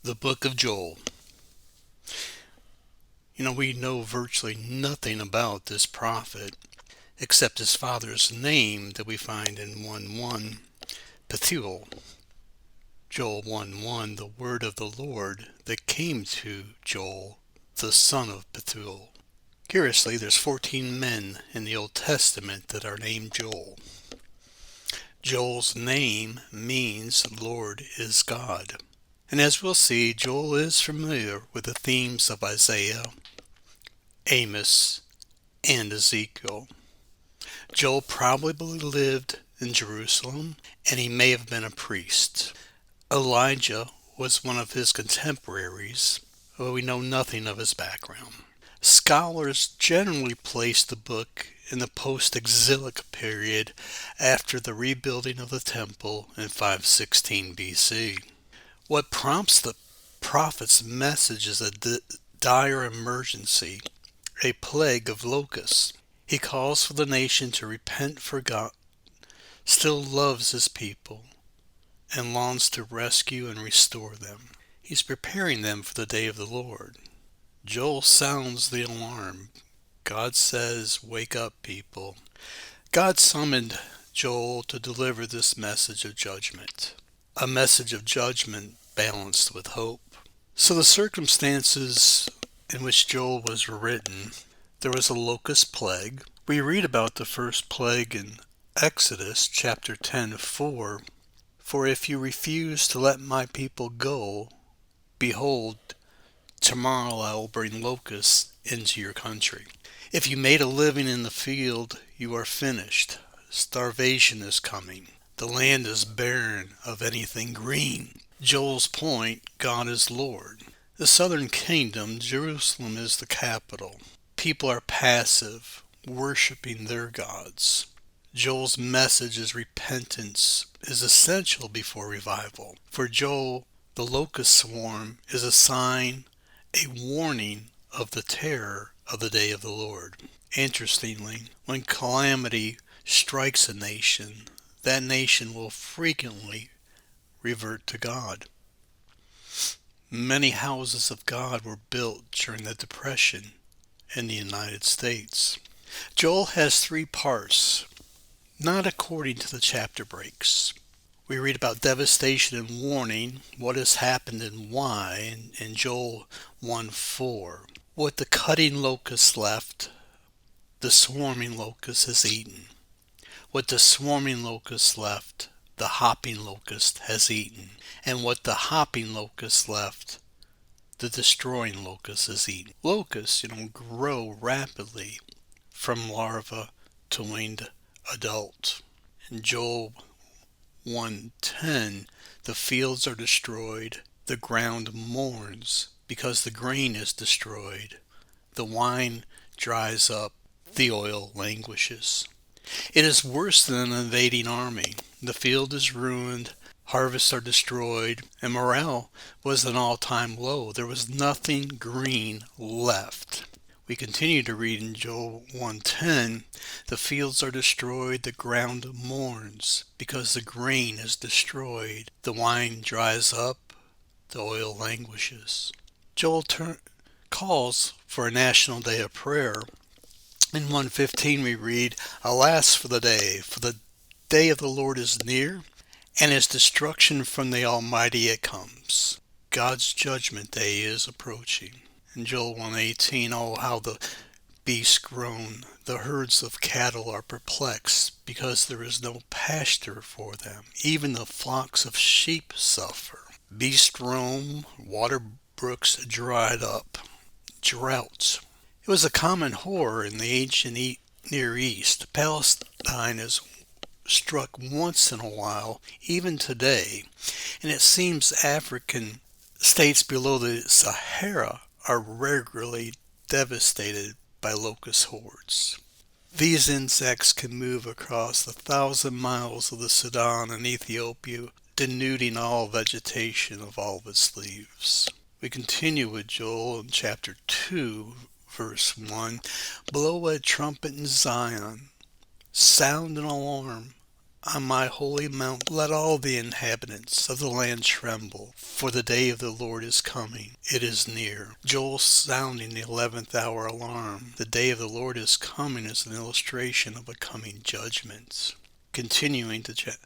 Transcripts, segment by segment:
The Book of Joel. We know virtually nothing about this prophet except his father's name that we find in 1:1, Pethuel. Joel 1:1, the word of the Lord that came to Joel, the son of Pethuel. Curiously, there's 14 men in the Old Testament that are named Joel. Joel's name means Lord is God. And as we'll see, Joel is familiar with the themes of Isaiah, Amos, and Ezekiel. Joel probably lived in Jerusalem, and he may have been a priest. Elijah was one of his contemporaries, but we know nothing of his background. Scholars generally place the book in the post-exilic period after the rebuilding of the temple in 516 BC. What prompts the prophet's message is a dire emergency, a plague of locusts. He calls for the nation to repent, for God still loves his people and longs to rescue and restore them. He's preparing them for the day of the Lord. Joel sounds the alarm. God says, "Wake up, people." God summoned Joel to deliver this message of judgment, a message of judgment balanced with hope. So the circumstances in which Joel was written, there was a locust plague. We read about the first plague in Exodus chapter 10:4. "For if you refuse to let my people go, behold, tomorrow I will bring locusts into your country. If you made a living in the field, you are finished. Starvation is coming. The land is barren of anything green." Joel's point, God is Lord. The southern kingdom, Jerusalem, is the capital. People are passive, worshiping their gods. Joel's message is repentance is essential before revival. For Joel, the locust swarm is a sign, a warning of the terror of the day of the Lord. Interestingly, when calamity strikes a nation, that nation will frequently revert to God. Many houses of God were built during the Depression in the United States. Joel has three parts, not according to the chapter breaks. We read about devastation and warning, what has happened and why, in Joel 1:4. What the cutting locust left, the swarming locust has eaten. What the swarming locust left, the hopping locust has eaten. And what the hopping locust left, the destroying locust has eaten. Locusts, grow rapidly from larva to winged adult. In Joel 1:10, the fields are destroyed, the ground mourns because the grain is destroyed, the wine dries up, the oil languishes. It is worse than an invading army. The field is ruined, harvests are destroyed, and morale was an all-time low. There was nothing green left. We continue to read in Joel 1:10, the fields are destroyed, the ground mourns, because the grain is destroyed. The wine dries up, the oil languishes. Joel calls for a national day of prayer. In 1:15 we read, "Alas for the day of the Lord is near, and his destruction from the Almighty it comes." God's judgment day is approaching. In Joel 1:18, "Oh, how the beasts groan, the herds of cattle are perplexed, because there is no pasture for them. Even the flocks of sheep suffer. Beasts roam, water brooks dried up." Droughts. It was a common horror in the ancient Near East. Palestine is struck once in a while, even today, and it seems African states below the Sahara are regularly devastated by locust hordes. These insects can move across the 1,000 miles of the Sudan and Ethiopia, denuding all vegetation of all of its leaves. We continue with Joel in chapter 2, verse 1. "Blow a trumpet in Zion, sound an alarm On my holy mount let all the inhabitants of the land tremble, for the day of the Lord is coming. It is near. Joel sounding the 11th hour alarm. The day of the Lord is coming is an illustration of a coming judgment. Continuing to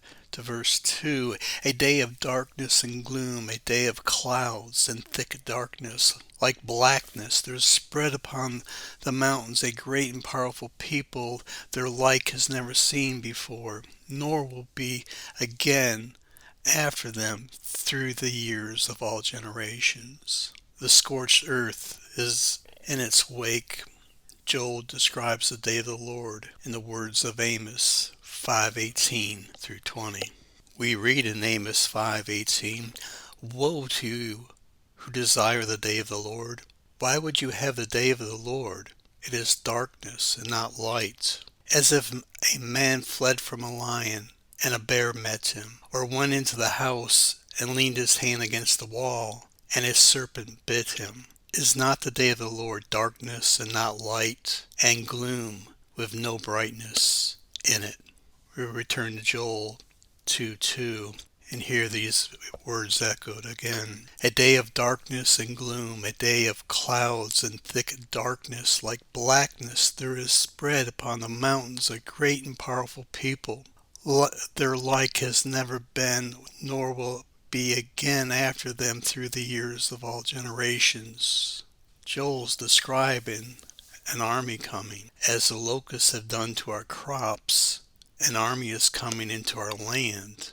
verse 2, a day of darkness and gloom, a day of clouds and thick darkness, like blackness. There is spread upon the mountains a great and powerful people, their like is never seen before, nor will be again after them through the years of all generations. The scorched earth is in its wake. Joel describes the day of the Lord in the words of Amos 5:18 through 20. We read in Amos 5:18, "Woe to you who desire the day of the Lord. Why would you have the day of the Lord? It is darkness and not light. As if a man fled from a lion and a bear met him, or went into the house and leaned his hand against the wall, and a serpent bit him. Is not the day of the Lord darkness and not light, and gloom with no brightness in it?" We return to Joel 2:2 and hear these words echoed again. A day of darkness and gloom, a day of clouds and thick darkness, like blackness, there is spread upon the mountains a great and powerful people. Their like has never been, nor will be again after them through the years of all generations. Joel's describing an army coming. As the locusts have done to our crops, an army is coming into our land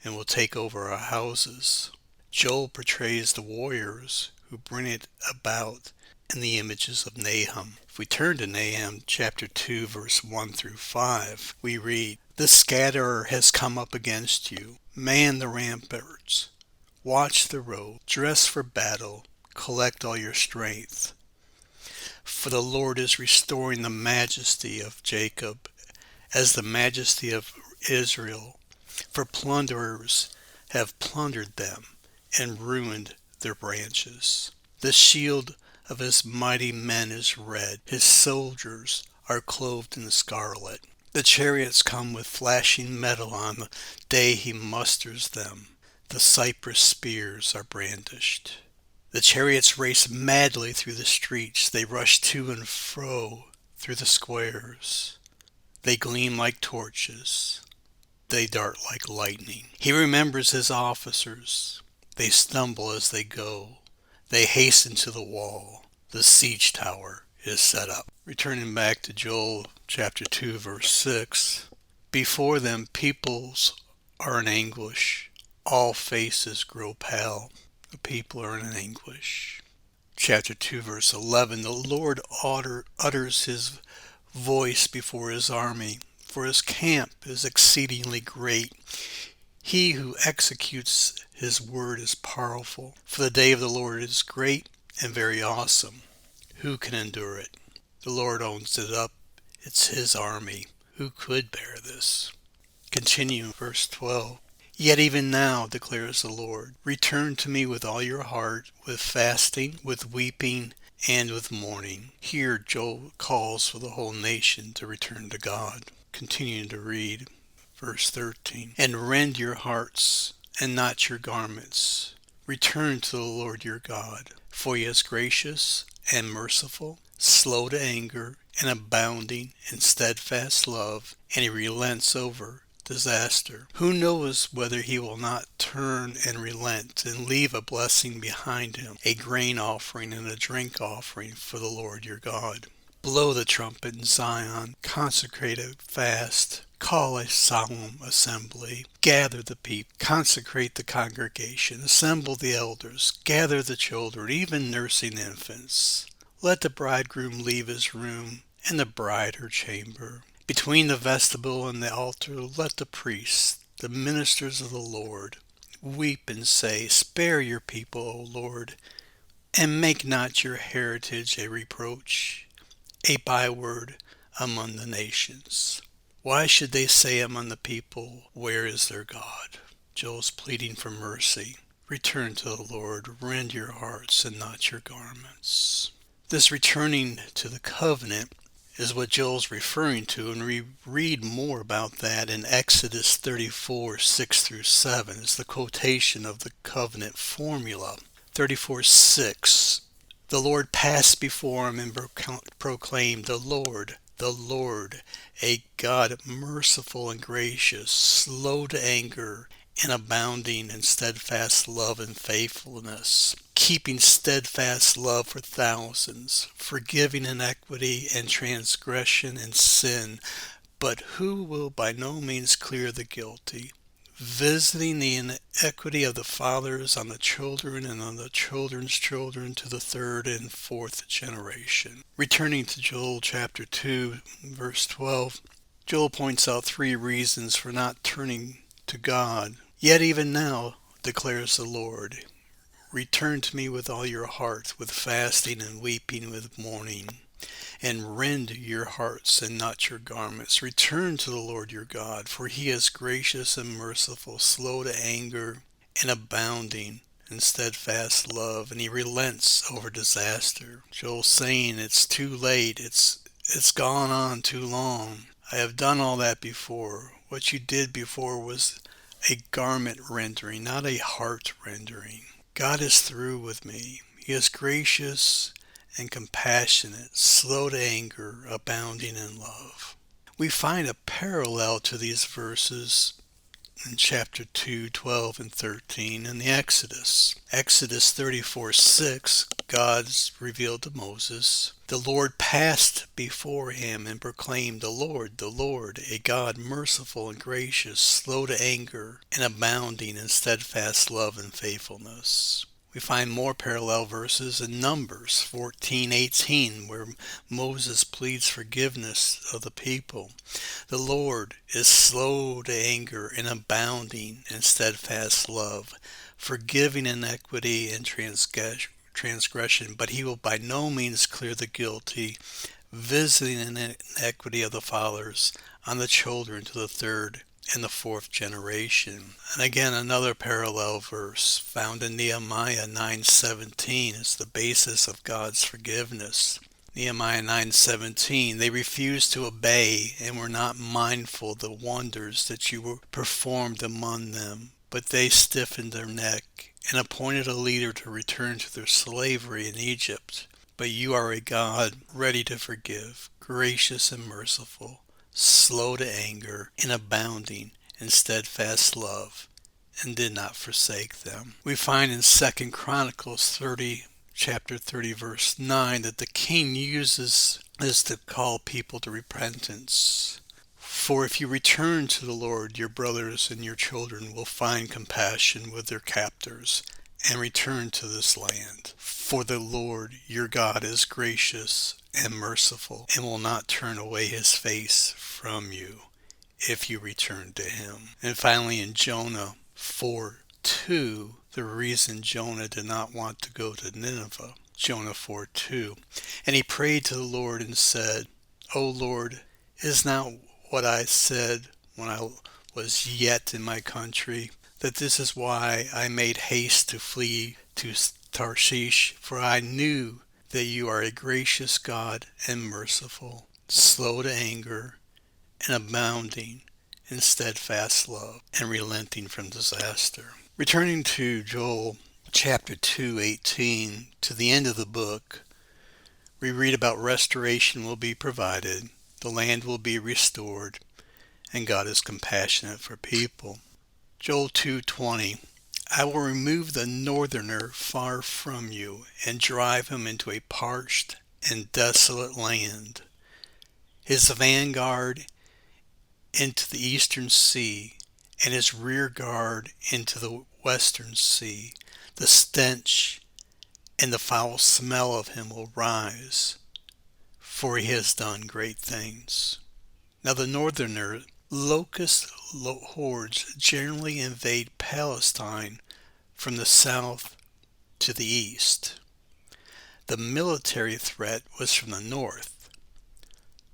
and will take over our houses. Joel portrays the warriors who bring it about in the images of Nahum. If we turn to Nahum chapter 2 verse 1 through 5, we read, "The scatterer has come up against you. Man the ramparts. Watch the road. Dress for battle. Collect all your strength. For the Lord is restoring the majesty of Jacob as the majesty of Israel. For plunderers have plundered them and ruined their branches. The shield of his mighty men is red. His soldiers are clothed in scarlet. The chariots come with flashing metal on the day he musters them. The cypress spears are brandished. The chariots race madly through the streets. They rush to and fro through the squares. They gleam like torches. They dart like lightning. He remembers his officers. They stumble as they go. They hasten to the wall. The siege tower is set up." Returning back to Joel chapter 2 verse 6, "Before them peoples are in anguish. All faces grow pale. The people are in anguish." Chapter 2 verse 11, "The Lord utters his voice before his army, for his camp is exceedingly great. He who executes his word is powerful. For the day of the Lord is great and very awesome. Who can endure it? The Lord owns it up. It's his army. Who could bear this?" Continue verse 12. "Yet even now, declares the Lord, return to me with all your heart, with fasting, with weeping, and with mourning." Here Joel calls for the whole nation to return to God. Continuing to read verse 13. "And rend your hearts and not your garments. Return to the Lord your God, for he is gracious and merciful, slow to anger, and abounding in steadfast love, and he relents over disaster. Who knows whether he will not turn and relent and leave a blessing behind him, a grain offering and a drink offering for the Lord your God. Blow the trumpet in Zion, consecrate a fast, call a solemn assembly, gather the people, consecrate the congregation, assemble the elders, gather the children, even nursing infants. Let the bridegroom leave his room, and the bride her chamber. Between the vestibule and the altar, let the priests, the ministers of the Lord, weep and say, Spare your people, O Lord, and make not your heritage a reproach, a byword among the nations. Why should they say among the people, Where is their God?" Joel's pleading for mercy. Return to the Lord, rend your hearts and not your garments. This returning to the covenant is what Joel's referring to, and we read more about that in Exodus 34, 6 through 7. It's the quotation of the covenant formula. 34, 6. The Lord passed before him and proclaimed, the Lord, a God merciful and gracious, slow to anger, and abounding in steadfast love and faithfulness, keeping steadfast love for thousands, forgiving iniquity and transgression and sin, but who will by no means clear the guilty, visiting the iniquity of the fathers on the children and on the children's children to the third and fourth generation. Returning to Joel chapter 2, verse 12, Joel points out 3 reasons for not turning to God. Yet even now, declares the Lord, return to me with all your heart, with fasting and weeping, with mourning, and rend your hearts and not your garments. Return to the Lord your God, for he is gracious and merciful, slow to anger, and abounding in steadfast love, and he relents over disaster. Joel's saying it's too late, it's gone on too long. I have done all that before. What you did before was a garment rendering, not a heart rendering. God is through with me. He is gracious and compassionate, slow to anger, abounding in love. We find a parallel to these verses in chapter 2, 12, and 13 in the Exodus. Exodus 34, 6, God's revealed to Moses. The Lord passed before him and proclaimed, the Lord, a God merciful and gracious, slow to anger, and abounding in steadfast love and faithfulness. We find more parallel verses in Numbers 14:18, where Moses pleads forgiveness of the people. The Lord is slow to anger and abounding in steadfast love, forgiving iniquity and transgression, but he will by no means clear the guilty, visiting iniquity of the fathers on the children to the third and the fourth generation. And again, another parallel verse found in Nehemiah 9:17 is the basis of God's forgiveness. Nehemiah 9:17, they refused to obey and were not mindful of the wonders that you performed among them, but they stiffened their neck and appointed a leader to return to their slavery in Egypt. But you are a God ready to forgive, gracious and merciful, slow to anger, and abounding in steadfast love, and did not forsake them. We find in 2 Chronicles chapter 30, verse 9, that the king uses this to call people to repentance. For if you return to the Lord, your brothers and your children will find compassion with their captors, and return to this land. For the Lord your God is gracious and merciful, and will not turn away his face from you if you return to him. And finally in Jonah 4:2, the reason Jonah did not want to go to Nineveh, Jonah 4:2, and he prayed to the Lord and said, O Lord, is not what I said when I was yet in my country, that this is why I made haste to flee to Tarshish, for I knew that you are a gracious God and merciful, slow to anger, and abounding in steadfast love, and relenting from disaster. Returning to Joel chapter 2:18, to the end of the book, we read about restoration will be provided, the land will be restored, and God is compassionate for people. Joel 2:20, I will remove the northerner far from you, and drive him into a parched and desolate land, his vanguard into the eastern sea, and his rear guard into the western sea. The stench and the foul smell of him will rise, for he has done great things. Now the northerner, locust hordes generally invade Palestine from the south to the east. The military threat was from the north.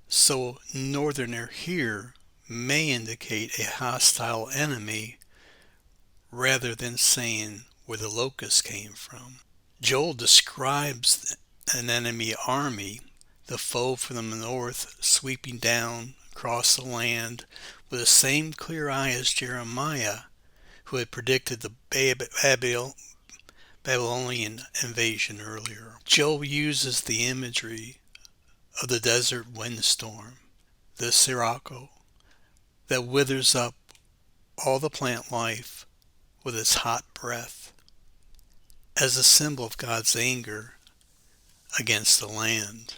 So northerner here may indicate a hostile enemy rather than saying where the locusts came from. Joel describes an enemy army the foe from the north sweeping down across the land with the same clear eye as Jeremiah, who had predicted the Babylonian invasion earlier. Joel uses the imagery of the desert windstorm, the sirocco, that withers up all the plant life with its hot breath, as a symbol of God's anger against the land.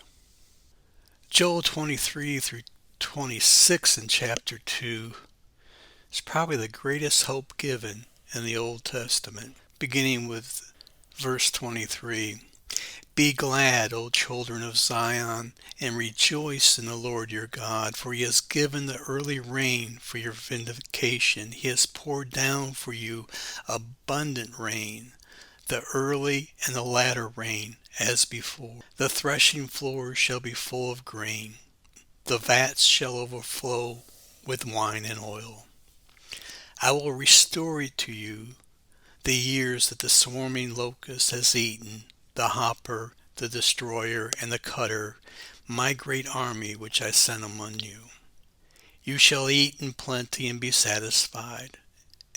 Joel 23 through 26 in chapter 2 is probably the greatest hope given in the Old Testament, beginning with verse 23. Be glad, O children of Zion, and rejoice in the Lord your God, for he has given the early rain for your vindication. He has poured down for you abundant rain, the early and the latter rain as before. The threshing floors shall be full of grain. The vats shall overflow with wine and oil. I will restore to you the years that the swarming locust has eaten, the hopper, the destroyer, and the cutter, my great army which I sent among you. You shall eat in plenty and be satisfied,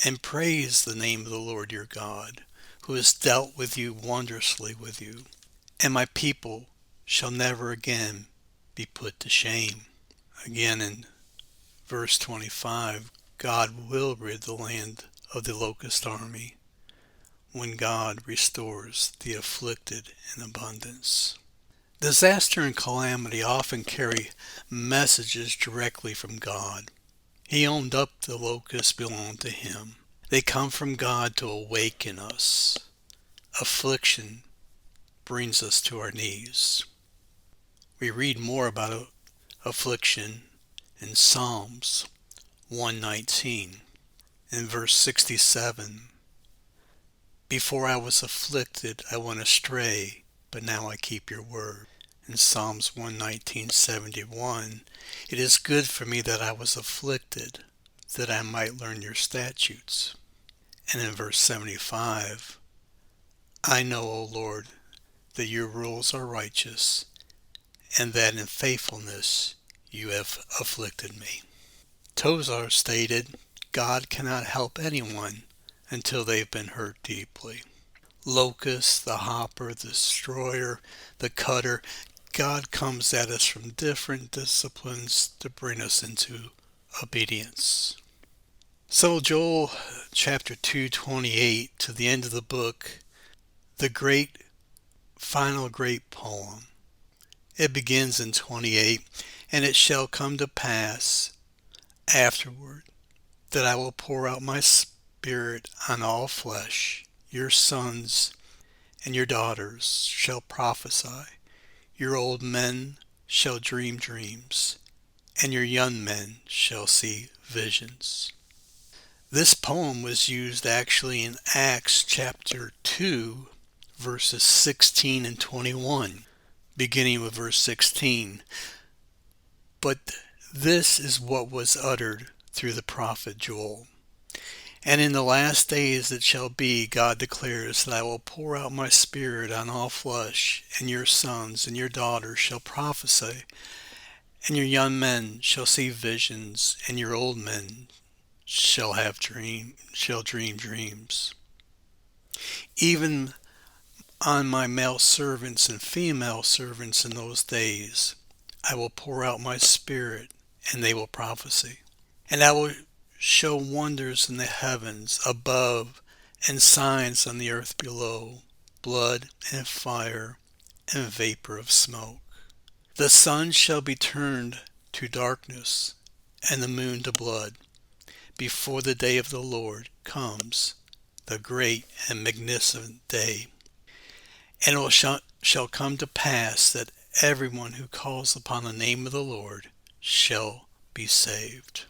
and praise the name of the Lord your God, who has dealt with you wondrously with you. And my people shall never again be put to shame. Again in verse 25, God will rid the land of the locust army when God restores the afflicted in abundance. Disaster and calamity often carry messages directly from God. He owned up the locusts belonged to him. They come from God to awaken us. Affliction brings us to our knees. We read more about affliction in Psalms 119. In verse 67, before I was afflicted, I went astray, but now I keep your word. In Psalms 119:71, it is good for me that I was afflicted, that I might learn your statutes. And in verse 75, I know, O Lord, that your rules are righteous, and that in faithfulness you have afflicted me. Tozar stated, God cannot help anyone until they've been hurt deeply. Locust, the hopper, the destroyer, the cutter, God comes at us from different disciplines to bring us into obedience. So Joel chapter 2:28 to the end of the book, the final great poem. It begins in 28, and it shall come to pass afterward that I will pour out my spirit on all flesh. Your sons and your daughters shall prophesy. Your old men shall dream dreams, and your young men shall see visions. This poem was used actually in Acts chapter 2, verses 16 and 21, beginning with verse 16. But this is what was uttered through the prophet Joel. And in the last days it shall be, God declares, that I will pour out my spirit on all flesh, and your sons and your daughters shall prophesy, and your young men shall see visions, and your old men shall dream dreams. Even on my male servants and female servants in those days I will pour out my spirit, and they will prophesy. And I will show wonders in the heavens above and signs on the earth below, blood and fire and vapor of smoke. The sun shall be turned to darkness and the moon to blood before the day of the Lord comes, the great and magnificent day. And it shall come to pass that everyone who calls upon the name of the Lord shall be saved.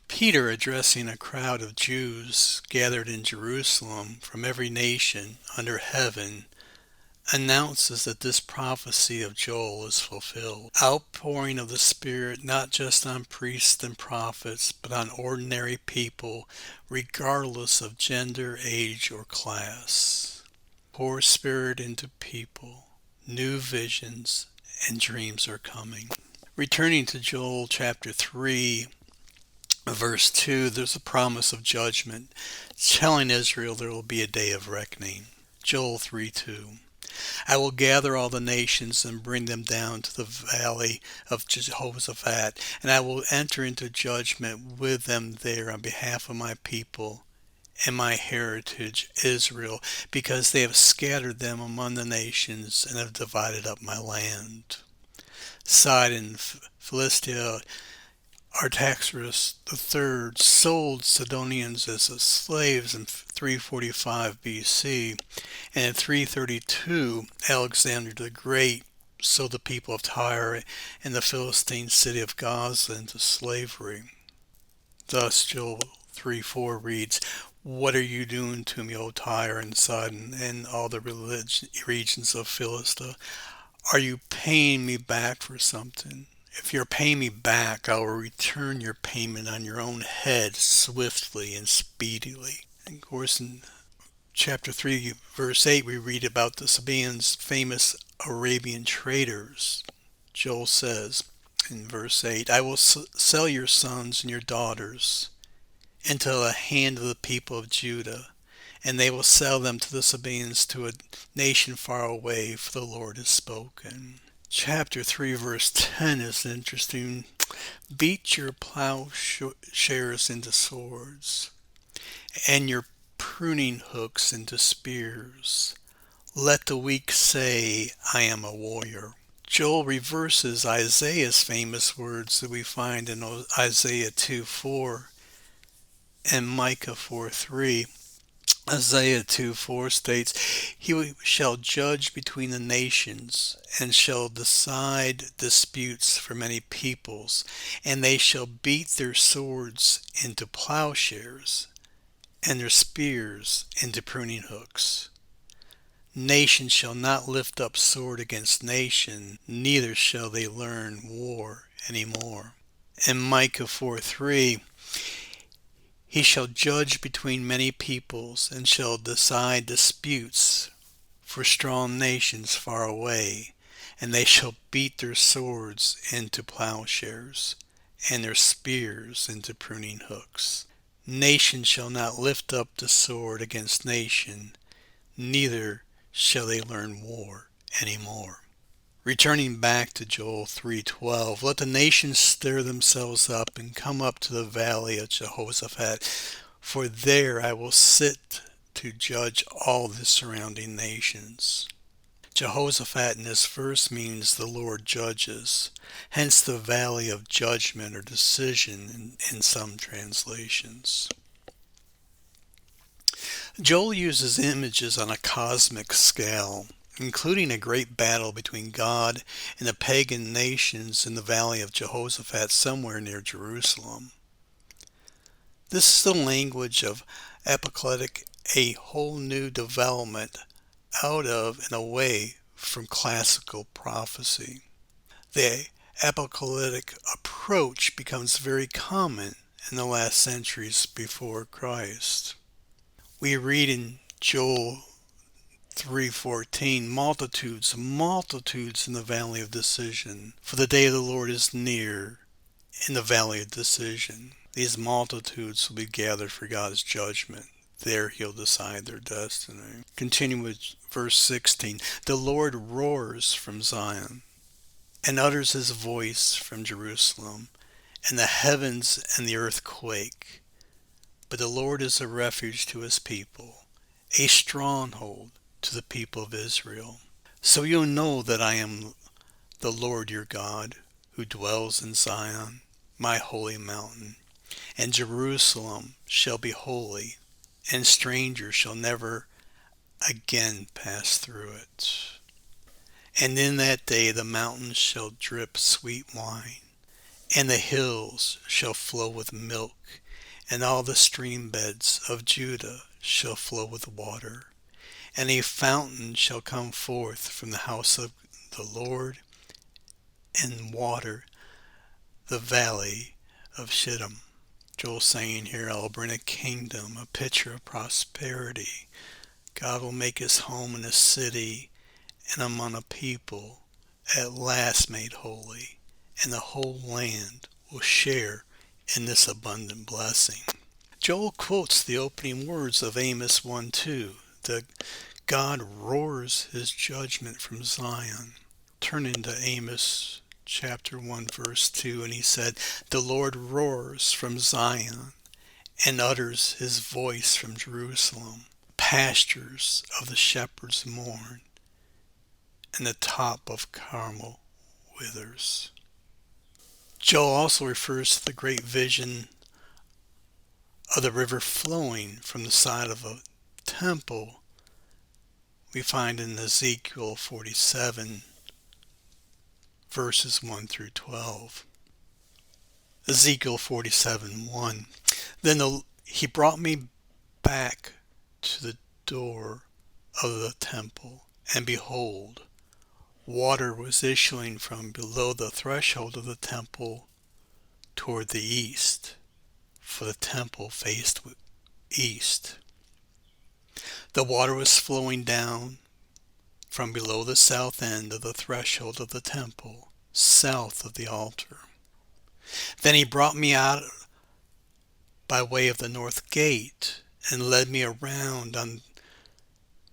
Peter, addressing a crowd of Jews gathered in Jerusalem from every nation under heaven, announces that this prophecy of Joel is fulfilled. Outpouring of the Spirit not just on priests and prophets, but on ordinary people, regardless of gender, age, or class. Pour Spirit into people, new visions, and dreams are coming. Returning to Joel chapter 3, verse 2, there's a promise of judgment, telling Israel there will be a day of reckoning. Joel 3:2. I will gather all the nations and bring them down to the valley of Jehoshaphat, and I will enter into judgment with them there on behalf of my people and my heritage Israel, because they have scattered them among the nations and have divided up my land. Sidon, Philistia, Artaxerxes III sold Sidonians as slaves in 345 BC, and in 332 Alexander the Great sold the people of Tyre and the Philistine city of Gaza into slavery. Thus Joel 3:4 reads, "What are you doing to me, O Tyre and Sidon, and all the regions of Philistia? Are you paying me back for something? If you're paying me back, I will return your payment on your own head swiftly and speedily." And of course, in chapter 3, verse 8, we read about the Sabaeans' famous Arabian traders. Joel says in verse 8, "I will sell your sons and your daughters into the hand of the people of Judah, and they will sell them to the Sabaeans, to a nation far away, for the Lord has spoken." Chapter 3, verse 10 is interesting. "Beat your plowshares into swords, and your pruning hooks into spears. Let the weak say, I am a warrior." Joel reverses Isaiah's famous words that we find in Isaiah 2:4 and Micah 4:3. Isaiah 2:4 states, "He shall judge between the nations, and shall decide disputes for many peoples, and they shall beat their swords into plowshares, and their spears into pruning hooks. Nation shall not lift up sword against nation, neither shall they learn war any more." In Micah 4:3, "He shall judge between many peoples, and shall decide disputes for strong nations far away, and they shall beat their swords into plowshares, and their spears into pruning hooks. Nation shall not lift up the sword against nation, neither shall they learn war any more." Returning back to Joel 3:12, "Let the nations stir themselves up and come up to the valley of Jehoshaphat, for there I will sit to judge all the surrounding nations." Jehoshaphat in this verse means the Lord judges, hence the valley of judgment or decision in some translations. Joel uses images on a cosmic scale, including a great battle between God and the pagan nations in the valley of Jehoshaphat somewhere near Jerusalem. This is the language of apocalyptic, a whole new development out of and away from classical prophecy. The apocalyptic approach becomes very common in the last centuries before Christ. We read in Joel 3:14, multitudes in the valley of decision, for the day of the Lord is near in the valley of decision. These multitudes will be gathered for God's judgment. There he'll decide their destiny. Continue with verse 16. "The Lord roars from Zion and utters his voice from Jerusalem, and the heavens and the earth quake. But the Lord is a refuge to his people, a stronghold to the people of Israel. So you'll know that I am the Lord your God, who dwells in Zion, my holy mountain. And Jerusalem shall be holy, and strangers shall never again pass through it. And in that day the mountains shall drip sweet wine, and the hills shall flow with milk, and all the stream beds of Judah shall flow with water. And a fountain shall come forth from the house of the Lord, and water the valley of Shittim." Joel saying here, I'll bring a kingdom, a picture of prosperity. God will make his home in a city and among a people at last made holy, and the whole land will share in this abundant blessing. Joel quotes the opening words of Amos 1:2, that God roars his judgment from Zion. Turn into Amos chapter 1 verse 2, and he said, "The Lord roars from Zion and utters his voice from Jerusalem. Pastures of the shepherds mourn, and the top of Carmel withers." Joel also refers to the great vision of the river flowing from the side of a temple we find in Ezekiel 47 verses 1 through 12. Ezekiel 47:1. Then he brought me back to the door of the temple, and behold, water was issuing from below the threshold of the temple toward the east, for the temple faced east. The water was flowing down from below the south end of the threshold of the temple, south of the altar. Then he brought me out by way of the north gate, and led me around on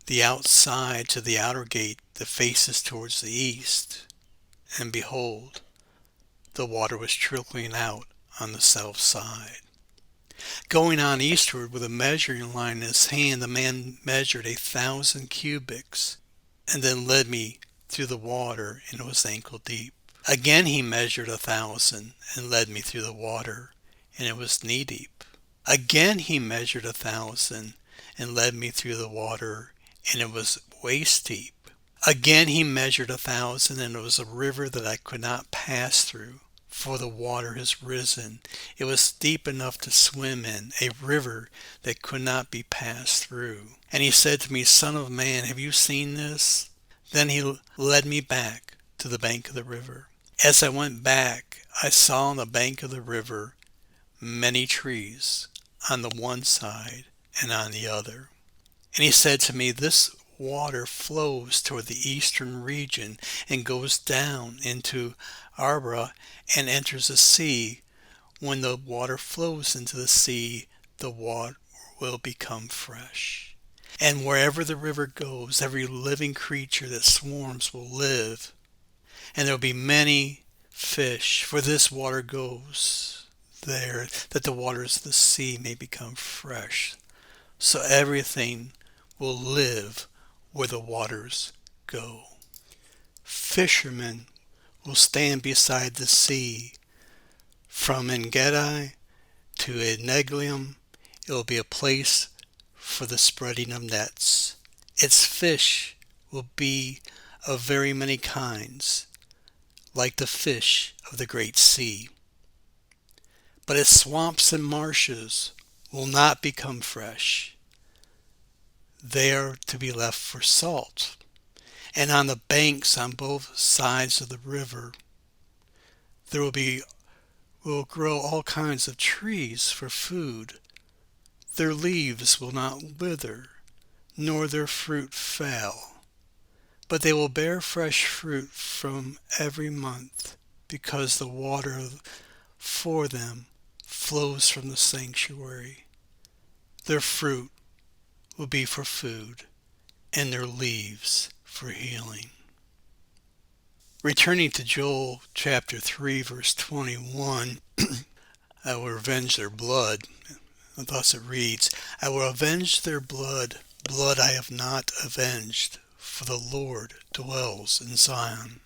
the outside to the outer gate that faces towards the east. And behold, the water was trickling out on the south side. Going on eastward with a measuring line in his hand, the man measured 1,000 cubits, and then led me through the water, and it was ankle deep. Again he measured 1,000, and led me through the water, and it was knee deep. Again he measured 1,000, and led me through the water, and it was waist deep. Again he measured 1,000, and it was a river that I could not pass through, for the water has risen. It was deep enough to swim in, a river that could not be passed through. And he said to me, "Son of man, have you seen this?" Then he led me back to the bank of the river. As I went back, I saw on the bank of the river many trees, on the one side and on the other. And he said to me, "This water flows toward the eastern region and goes down into Arba and enters the sea. When the water flows into the sea, the water will become fresh. And wherever the river goes, every living creature that swarms will live. And there will be many fish, for this water goes there, that the waters of the sea may become fresh. So everything will live where the waters go." Fishermen will stand beside the sea. From En-gedi to Eneglaim, it will be a place for the spreading of nets. Its fish will be of very many kinds, like the fish of the great sea. But its swamps and marshes will not become fresh. They are to be left for salt. And on the banks on both sides of the river, there will grow all kinds of trees for food. Their leaves will not wither, nor their fruit fail, but they will bear fresh fruit from every month, because the water for them flows from the sanctuary. Their fruit will be for food, and their leaves for healing. Returning to Joel chapter 3 verse 21, I will revenge their blood. And thus it reads, "I will avenge their blood, blood I have not avenged, for the Lord dwells in Zion."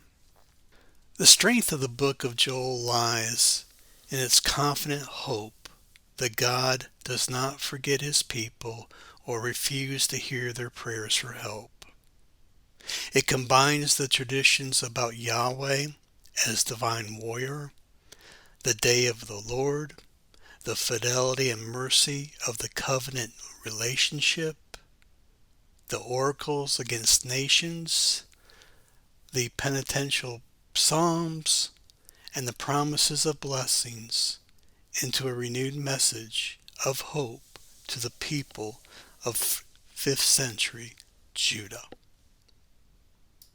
The strength of the book of Joel lies in its confident hope that God does not forget his people or refuse to hear their prayers for help. It combines the traditions about Yahweh as divine warrior, the day of the Lord, the fidelity and mercy of the covenant relationship, the oracles against nations, the penitential psalms, and the promises of blessings into a renewed message of hope to the people of 5th century Judah.